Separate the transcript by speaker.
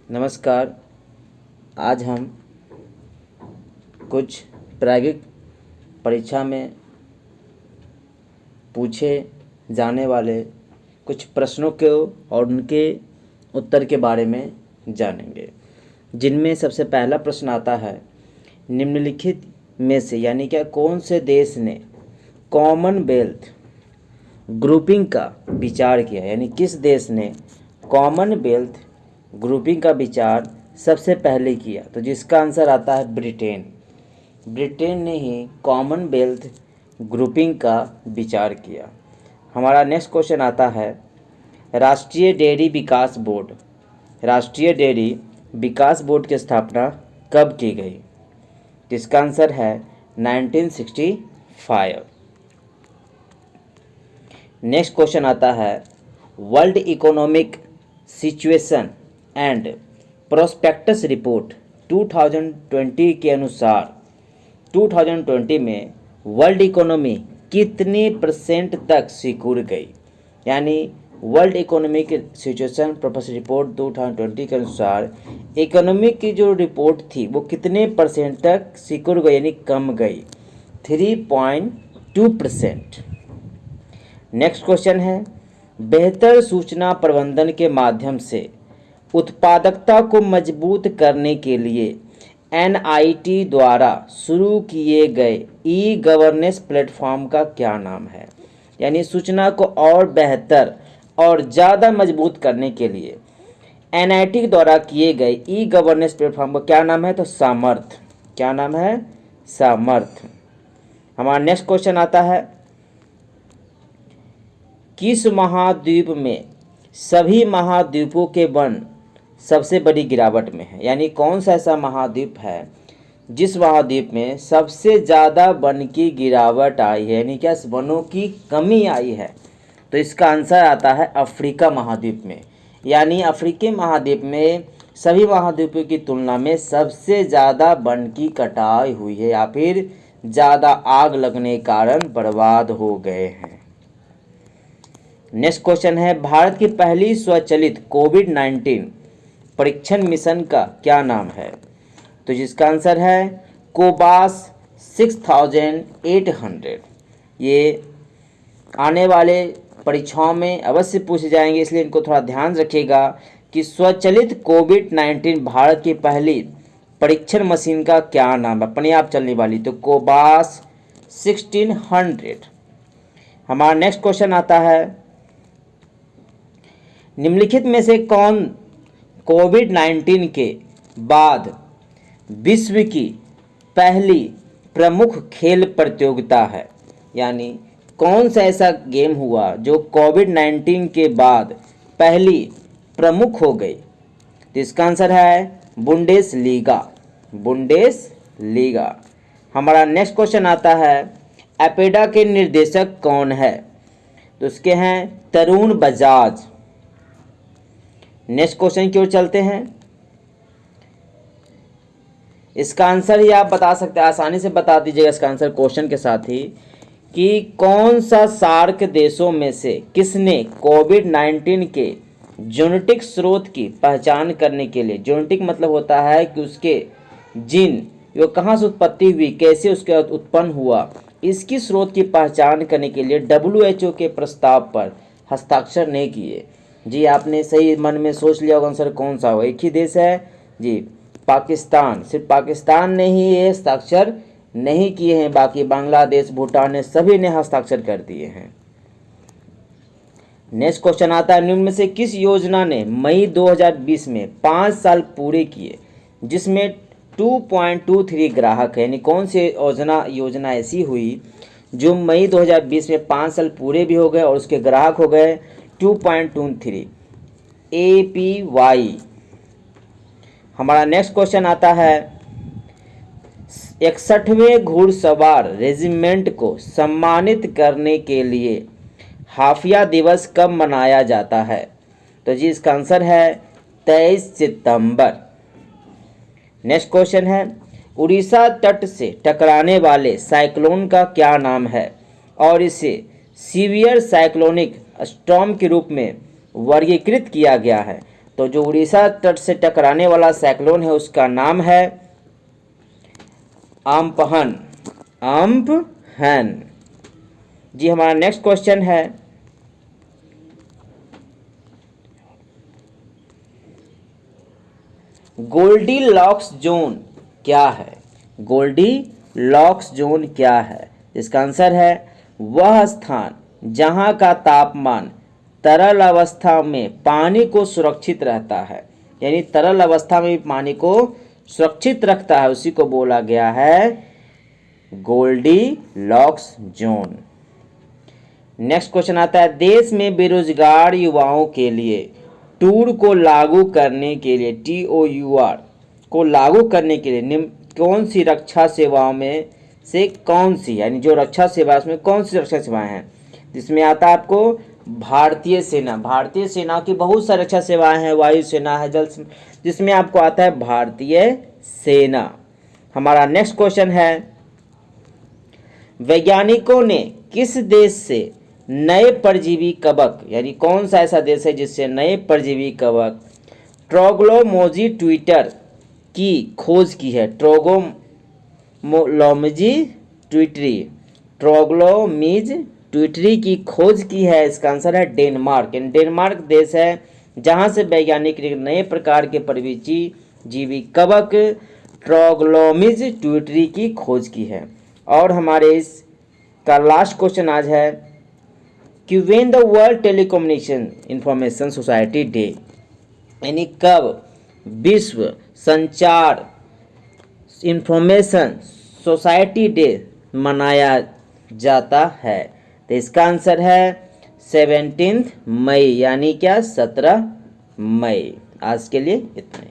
Speaker 1: नमस्कार। आज हम कुछ प्रायोगिक परीक्षा में पूछे जाने वाले कुछ प्रश्नों को और उनके उत्तर के बारे में जानेंगे, जिनमें सबसे पहला प्रश्न आता है, निम्नलिखित में से यानी क्या कौन से देश ने कॉमनवेल्थ ग्रुपिंग का विचार किया, यानी किस देश ने कॉमनवेल्थ ग्रुपिंग का विचार सबसे पहले किया। तो जिसका आंसर आता है ब्रिटेन। ब्रिटेन ने ही कॉमनवेल्थ ग्रुपिंग का विचार किया। हमारा नेक्स्ट क्वेश्चन आता है, राष्ट्रीय डेयरी विकास बोर्ड की स्थापना कब की गई। जिसका आंसर है 1965। नेक्स्ट क्वेश्चन आता है, world economic situation and prospectus report 2020 के अनुसार 2020 में वर्ल्ड इकोनॉमी कितने % तक सिकुड़ गई। यानी world economic situation prospectus report 2020 के अनुसार इकोनॉमी की जो रिपोर्ट थी वो कितने % तक सिकुड़ गई, यानी कम गई, 3.2%। नेक्स्ट क्वेश्चन है, बेहतर सूचना प्रबंधन के माध्यम से उत्पादकता को मजबूत करने के लिए NIT द्वारा शुरू किए गए ई गवर्नेंस प्लेटफॉर्म का क्या नाम है। यानी सूचना को और बेहतर और ज़्यादा मजबूत करने के लिए NIT द्वारा किए गए ई गवर्नेंस प्लेटफॉर्म का क्या नाम है। तो सामर्थ। क्या नाम है? सामर्थ। हमारा नेक्स्ट क्वेश्चन आता है, किस महाद्वीप में सभी महाद्वीपों के वन सबसे बड़ी गिरावट में है। यानी कौन सा ऐसा महाद्वीप है जिस महाद्वीप में सबसे ज़्यादा वन की गिरावट आई है, यानी क्या वनों की कमी आई है। तो इसका आंसर आता है अफ्रीका महाद्वीप में। यानी अफ्रीकी महाद्वीप में सभी महाद्वीपों की तुलना में सबसे ज़्यादा वन की कटाई हुई है या फिर ज़्यादा आग लगने के कारण बर्बाद हो गए हैं। नेक्स्ट क्वेश्चन है, भारत की पहली स्वचालित कोविड-19 परीक्षण मिशन का क्या नाम है। तो जिसका आंसर है कोबास 6800। ये आने वाले परीक्षाओं में अवश्य पूछे जाएंगे, इसलिए इनको थोड़ा ध्यान रखिएगा कि स्वचालित कोविड-19 भारत की पहली परीक्षण मशीन का क्या नाम है, अपने आप चलने वाली। तो कोबास 1600। हमारा नेक्स्ट क्वेश्चन आता है, निम्नलिखित में से कौन कोविड-19 के बाद विश्व की पहली प्रमुख खेल प्रतियोगिता है। यानी कौन सा ऐसा गेम हुआ जो कोविड-19 के बाद पहली प्रमुख हो गई। तो इसका आंसर है बुंडेसलीगा। हमारा नेक्स्ट क्वेश्चन आता है, एपेडा के निर्देशक कौन है। तो उसके हैं तरुण बजाज। नेक्स्ट क्वेश्चन की ओर चलते हैं। इसका आंसर ही आप बता सकते हैं, आसानी से बता दीजिएगा इसका आंसर क्वेश्चन के साथ ही, कि कौन सा सार्क देशों में से किसने कोविड-19 के जेनेटिक स्रोत की पहचान करने के लिए, जेनेटिक मतलब होता है कि उसके जीन वो कहाँ से उत्पत्ति हुई, कैसे उसके उत्पन्न हुआ, इसकी स्रोत की पहचान करने के लिए WHO के प्रस्ताव पर हस्ताक्षर नहीं किए। जी आपने सही मन में सोच लिया होगा आंसर कौन सा हो। एक ही देश है जी, पाकिस्तान। सिर्फ पाकिस्तान ने ही ये हस्ताक्षर नहीं किए हैं, बाकी बांग्लादेश, भूटान ने सभी ने हस्ताक्षर कर दिए हैं। नेक्स्ट क्वेश्चन आता है, निम्न में से किस योजना ने मई 2020 में 5 साल पूरे किए जिसमें 2.23 ग्राहक है। यानी कौन सी योजना ऐसी हुई जो मई 2020 में 5 साल पूरे भी हो गए और उसके ग्राहक हो गए 2.23 APY। हमारा नेक्स्ट क्वेश्चन आता है, 61वें घुड़सवार रेजिमेंट को सम्मानित करने के लिए हाफिया दिवस कब मनाया जाता है। तो जी इसका आंसर है 23 सितंबर। नेक्स्ट क्वेश्चन है, उड़ीसा तट से टकराने वाले साइक्लोन का क्या नाम है और इसे सीवियर साइक्लोनिक स्टॉर्म के रूप में वर्गीकृत किया गया है। तो जो उड़ीसा तट से टकराने वाला साइक्लोन है उसका नाम है अम्पहन। अम्पहन। जी हमारा नेक्स्ट क्वेश्चन है, गोल्डीलॉक्स जोन क्या है? गोल्डीलॉक्स जोन क्या है? इसका आंसर है वह स्थान जहां का तापमान तरल अवस्था में पानी को सुरक्षित रहता है, यानी तरल अवस्था में पानी को सुरक्षित रखता है, उसी को बोला गया है गोल्डीलॉक्स जोन। नेक्स्ट क्वेश्चन आता है, देश में बेरोजगार युवाओं के लिए टूर को लागू करने के लिए TOUR को लागू करने के लिए निम्न कौन सी रक्षा सेवाओं में से कौन सी, यानी जो रक्षा सेवा उसमें कौन सी रक्षा सेवाएं हैं? जिसमें आता है आपको भारतीय सेना। भारतीय सेना की बहुत सारी रक्षा सेवाएं हैं, वायु सेना है, जल सेना, जिसमें आपको आता है भारतीय सेना। हमारा नेक्स्ट क्वेश्चन है, वैज्ञानिकों ने किस देश से नए परजीवी कवक, यानी कौन सा ऐसा देश है जिससे नए परजीवी कवक ट्रोग्लोमोजी ट्विटर की खोज की है? ट्रोग्लोमोजी ट्विटरी, ट्रोग्लोमीज ट्विटरी की खोज की है। इसका आंसर है डेनमार्क। डेनमार्क देश है जहां से वैज्ञानिक ने नए प्रकार के परजीवी कवक ट्रोग्लोमीज ट्विटरी की खोज की है। और हमारे इसका लास्ट क्वेश्चन आज है कि when the world telecommunication information society day, यानी कब विश्व संचार इंफॉर्मेशन सोसाइटी डे मनाया जाता है? तो इसका आंसर है 17 मई, यानी क्या 17 मई। आज के लिए इतना ही।